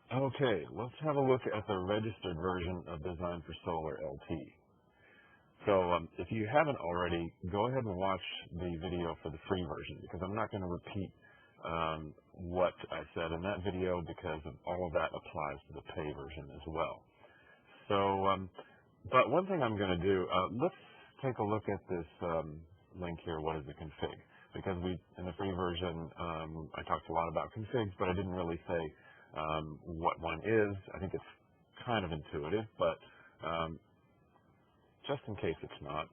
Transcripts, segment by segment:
Okay, let's have a look at the registered version of Design4Solar LT. So if you haven't already, go ahead and watch the video for the free version because I'm not going to repeat what I said in that video because all of that applies to the pay version as well. So, but one thing I'm going to do, let's take a look at this link here, what is a config? Because in the free version, I talked a lot about configs, but I didn't really say what one is. I think it's kind of intuitive, but just in case it's not.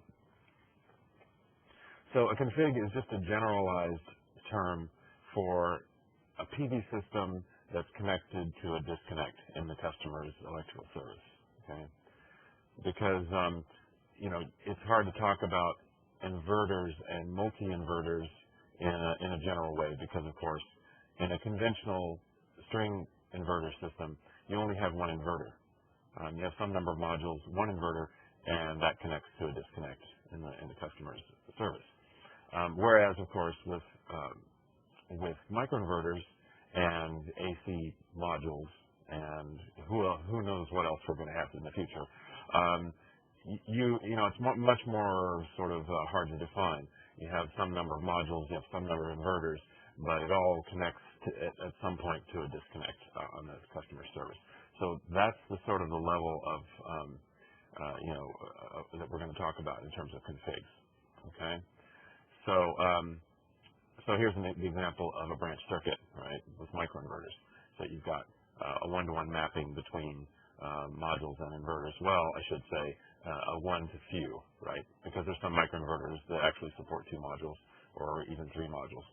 So a config is just a generalized term for a PV system that's connected to a disconnect in the customer's electrical service. Okay, because it's hard to talk about inverters and multi-inverters in a general way because, of course, in a conventional string inverter system, you only have one inverter. You have some number of modules, one inverter, and that connects to a disconnect in the customer's service. Whereas, of course, with microinverters and AC modules, and who knows what else we're going to have in the future, it's much more sort of hard to define. You have some number of modules, you have some number of inverters, but it all connects at some point to a disconnect on the customer service. So that's the sort of the level of that we're going to talk about in terms of configs. Okay, so here's an example of a branch circuit, right, with microinverters. So you've got a one-to-one mapping between modules and inverters. Well, I should say a one to few, right, because there's some microinverters that actually support 2 modules or even 3 modules.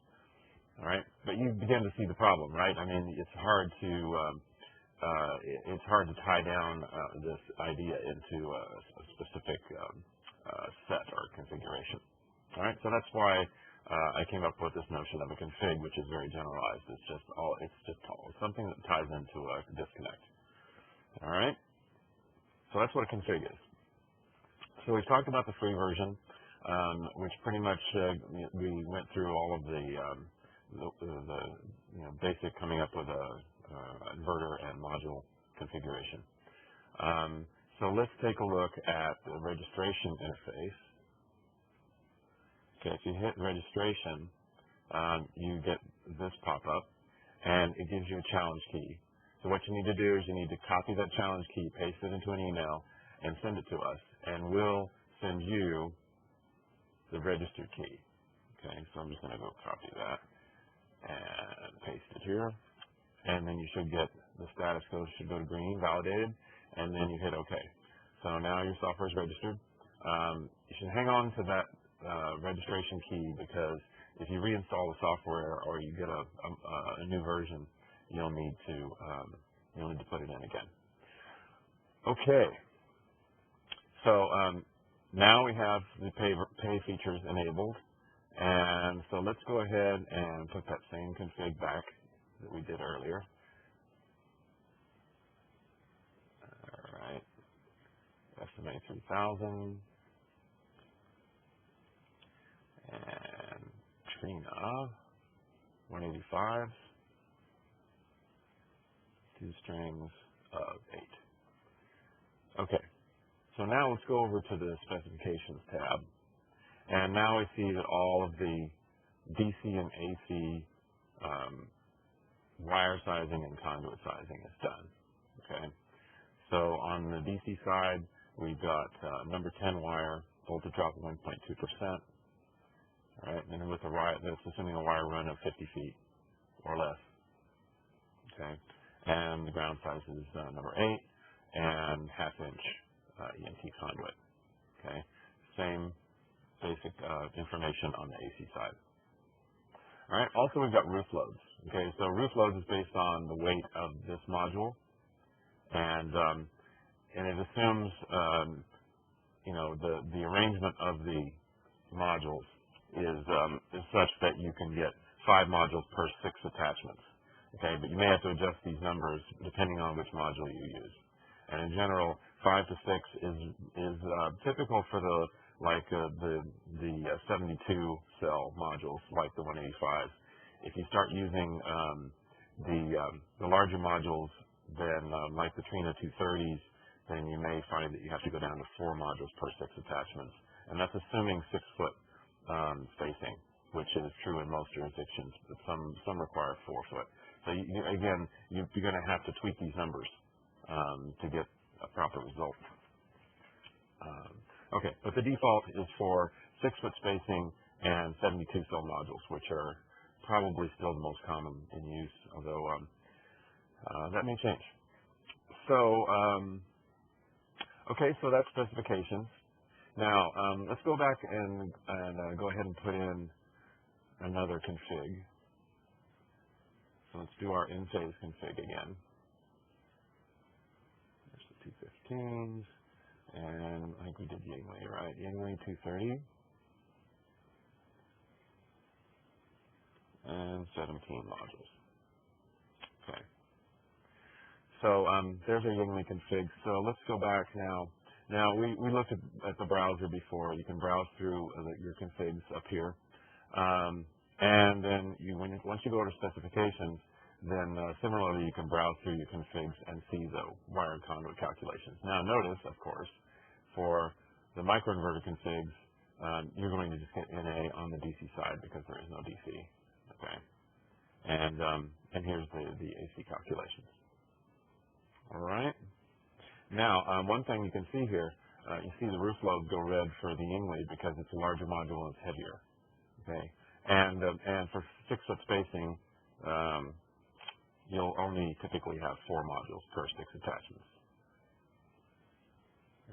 All right, but you begin to see the problem, right? I mean, it's hard to tie down this idea into a specific set or configuration. All right, so that's why I came up with this notion of a config, which is very generalized. It's just something that ties into a disconnect. All right, so that's what a config is. So we've talked about the free version, which pretty much we went through all of the basic coming up with a inverter and module configuration. So let's take a look at the registration interface. Okay, if you hit registration, you get this pop-up, and it gives you a challenge key. So what you need to do is you need to copy that challenge key, paste it into an email, and send it to us, and we'll send you the registered key. Okay, so I'm just going to go copy that and paste it here, and then you should get the status code should go to green, validated, and then you hit OK. So now your software is registered. You should hang on to that registration key because if you reinstall the software or you get a new version, you'll need to put it in again. Okay. So now we have the pay features enabled, and so let's go ahead and put that same config back that we did earlier. All right, estimate 3,000, and Trina 185, 2 strings of 8. Okay. So now let's go over to the specifications tab. And now we see that all of the DC and AC wire sizing and conduit sizing is done. Okay. So on the DC side, we've got number 10 wire, voltage drop of 1.2%. All right. And with the wire, that's assuming a wire run of 50 feet or less. Okay. And the ground size is number 8 and half-inch EMT conduit. Okay, same basic information on the AC side. All right. Also, we've got roof loads. Okay, so roof loads is based on the weight of this module, and it assumes the arrangement of the modules is such that you can get 5 modules per 6 attachments. Okay, but you may have to adjust these numbers depending on which module you use. And in general, 5 to 6 is typical for the 72 cell modules like the 185. If you start using the larger modules, then like the Trina 230s, then you may find that you have to go down to 4 modules per 6 attachments. And that's assuming 6-foot spacing, which is true in most jurisdictions, but some require 4-foot. So again, you're going to have to tweak these numbers to get a proper result. Okay, but the default is for 6-foot spacing and 72 cell modules, which are probably still the most common in use, although that may change. So, okay, so that's specifications. Now, let's go back and go ahead and put in another config. So let's do our in-phase config again. There's the 215s, and I think we did Yingli, right? Yingli 230 and 17 modules. Okay. So there's our Yingli config. So let's go back now. Now, we looked at the browser before. You can browse through your configs up here. And then once you go to specifications, then similarly you can browse through your configs and see the wire and conduit calculations. Now notice, of course, for the microinverter configs, you're going to just get NA on the DC side because there is no DC. Okay. And here's the AC calculations. All right. Now, one thing you can see here, you see the roof loads go red for the Yingli because it's a larger module and it's heavier. Okay. And for 6-foot spacing, you'll only typically have 4 modules per 6 attachments.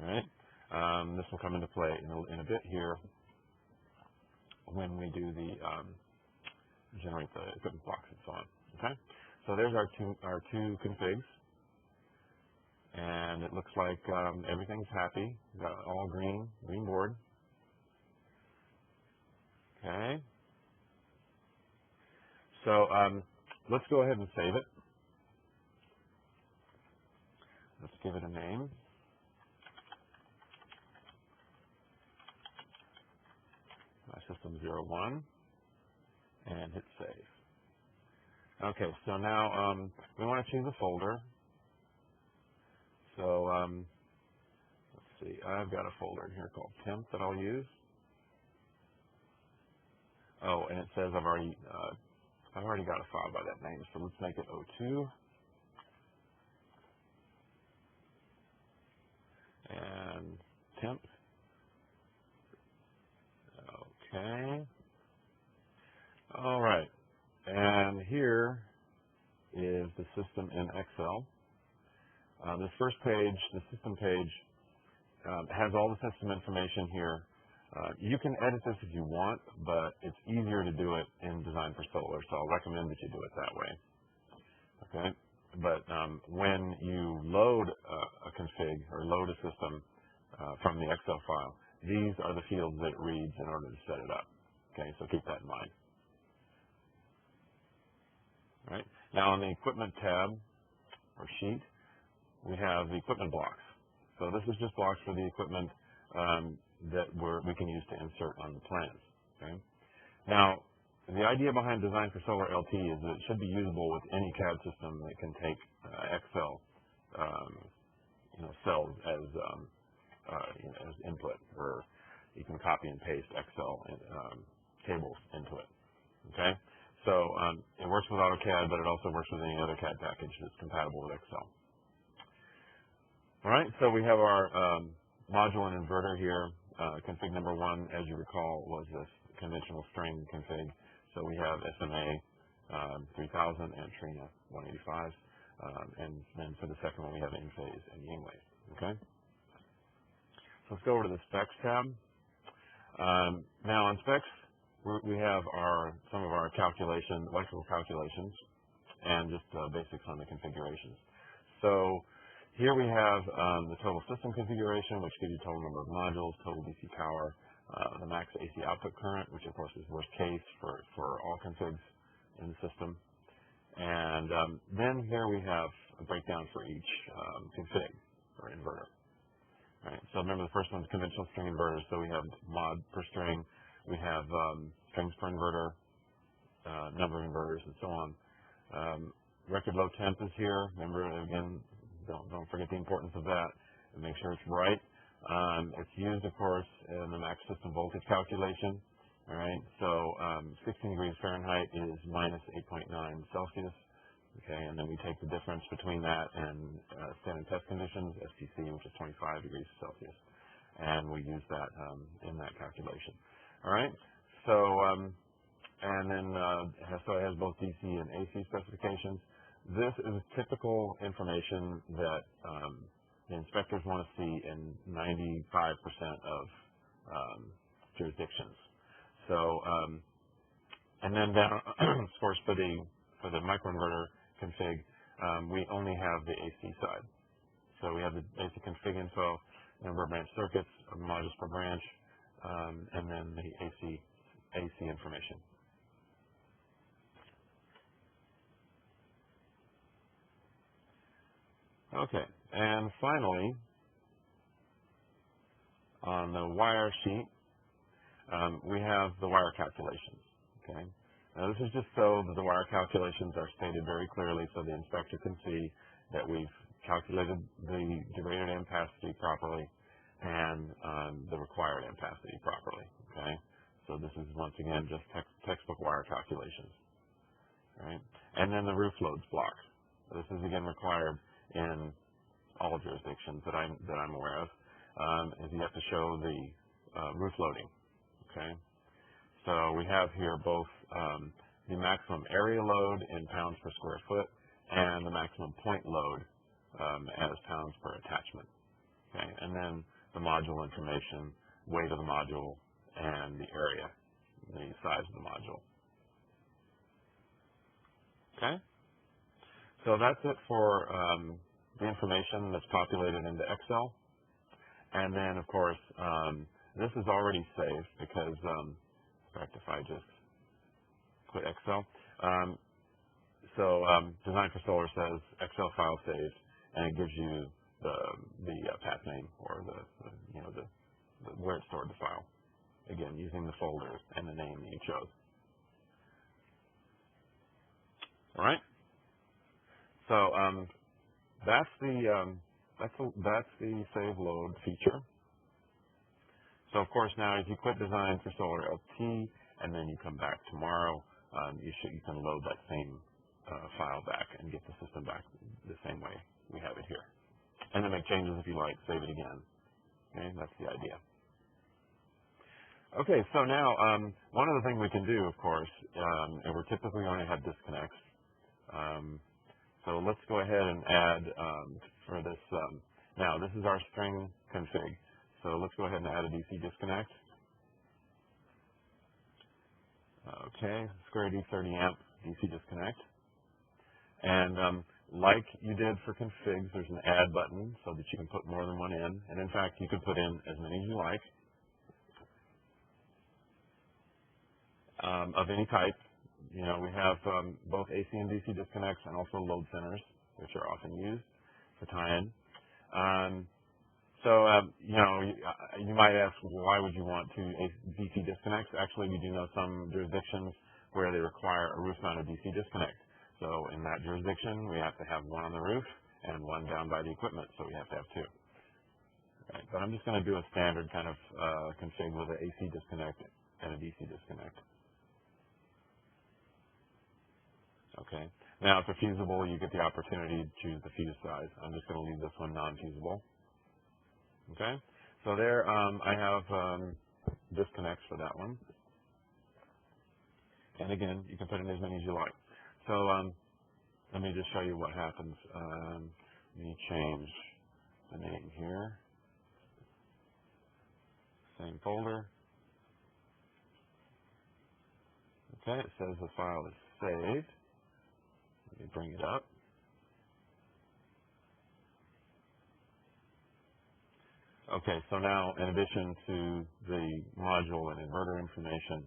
All right. This will come into play in a bit here when we do the generate the equipment blocks and so on. Okay. So there's our two configs, and it looks like everything's happy. We've got all green board. Okay. So let's go ahead and save it. Let's give it a name. System 01, and hit save. Okay, so now we want to choose a folder. So let's see, I've got a folder in here called temp that I'll use. Oh, and it says I've already got a file by that name, so let's make it 02. And temp. Okay. All right. And here is the system in Excel. This first page, the system page, has all the system information here. You can edit this if you want, but it's easier to do it in Design4Solar, so I'll recommend that you do it that way. Okay. But when you load a config or load a system from the Excel file, these are the fields that it reads in order to set it up. Okay, so keep that in mind. All right. Now on the equipment tab or sheet, we have the equipment blocks. So this is just blocks for the equipment that we can use to insert on the plans. Okay. Now, the idea behind Design4Solar LT is that it should be usable with any CAD system that can take Excel cells as as input, or you can copy and paste Excel tables into it. Okay, so it works with AutoCAD, but it also works with any other CAD package that's compatible with Excel. All right, so we have our module and inverter here. Config number 1, as you recall, was this conventional string config. So we have SMA 3000 and Trina 185, and then for the second one we have in-phase and Yingli. Okay. So let's go over to the specs tab. Now on specs, we have some of our electrical calculations, and just basics on the configurations. So here we have the total system configuration, which gives you total number of modules, total DC power, the max AC output current, which of course is worst case for all configs in the system. And then here we have a breakdown for each config or inverter. All right, so remember the first one's conventional string inverters, so we have mod per string, we have strings per inverter, number of inverters, and so on. record low temp is here. Remember, again, don't forget the importance of that, and make sure it's right. It's used, of course, in the max system voltage calculation. All right, so 16 degrees Fahrenheit is minus 8.9 Celsius. Okay, and then we take the difference between that and standard test conditions, STC, which is 25 degrees Celsius, and we use that in that calculation. All right, so and then so it has both DC and AC specifications. This is typical information that the inspectors want to see in 95% of jurisdictions. So, and then down, of course, for the microinverter config, we only have the AC side. So we have the AC config info, number of branch circuits, modules per branch, and then the AC information. Okay, and finally, on the wire sheet, we have the wire calculations. Okay, now this is just so that the wire calculations are stated very clearly, so the inspector can see that we've calculated the degraded ampacity properly and the required ampacity properly. Okay, so this is once again just textbook wire calculations. All right, and then the roof loads block. This is again required in all jurisdictions that I'm aware of. Is you have to show the roof loading. Okay, so we have here both the maximum area load in pounds per square foot and the maximum point load as pounds per attachment. Okay, and then the module information, weight of the module, and the area, the size of the module. Okay, so that's it for the information that's populated into Excel. And then, of course, this is already saved because, in fact, if I just quit Excel, Design4Solar says Excel file saved, and it gives you the path name or the where it stored the file. Again, using the folder and the name you chose. All right. So that's the save load feature. So of course now, if you quit Design4Solar LT and then you come back tomorrow, you can load that same file back and get the system back the same way we have it here, and then make changes if you like, save it again. Okay, that's the idea. Okay, so now one other thing we can do, of course, and we're typically going to have disconnects. So let's go ahead and add for this. Now this is our string config. So let's go ahead and add a DC disconnect. Okay, square D 30 amp DC disconnect. And like you did for configs, there's an add button so that you can put more than one in. And in fact, you can put in as many as you like of any type. You know, we have both AC and DC disconnects and also load centers, which are often used for tie-in. You might ask, why would you want two DC disconnects? Actually, we do know some jurisdictions where they require a roof-mounted DC disconnect. So in that jurisdiction, we have to have one on the roof and one down by the equipment, so we have to have two. Right. But I'm just going to do a standard kind of config with an AC disconnect and a DC disconnect. Okay. Now, if it's fusible, you get the opportunity to choose the fuse size. I'm just going to leave this one non-fusible. Okay. So there, I have disconnects for that one. And again, you can put in as many as you like. So let me just show you what happens. Let me change the name here. Same folder. Okay, it says the file is saved. Let me bring it up. Okay, so now in addition to the module and inverter information,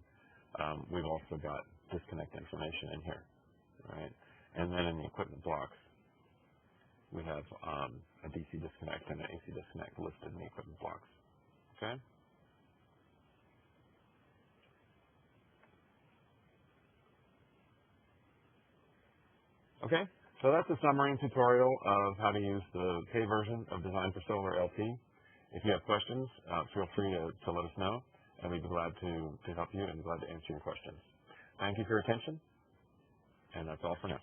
we've also got disconnect information in here, right? And then in the equipment blocks, we have a DC disconnect and an AC disconnect listed in the equipment blocks, okay? Okay, So that's a summary and tutorial of how to use the paid version of Design4Solar LT. If you have questions, feel free to let us know, and we'd be glad to help you and glad to answer your questions. Thank you for your attention, and that's all for now.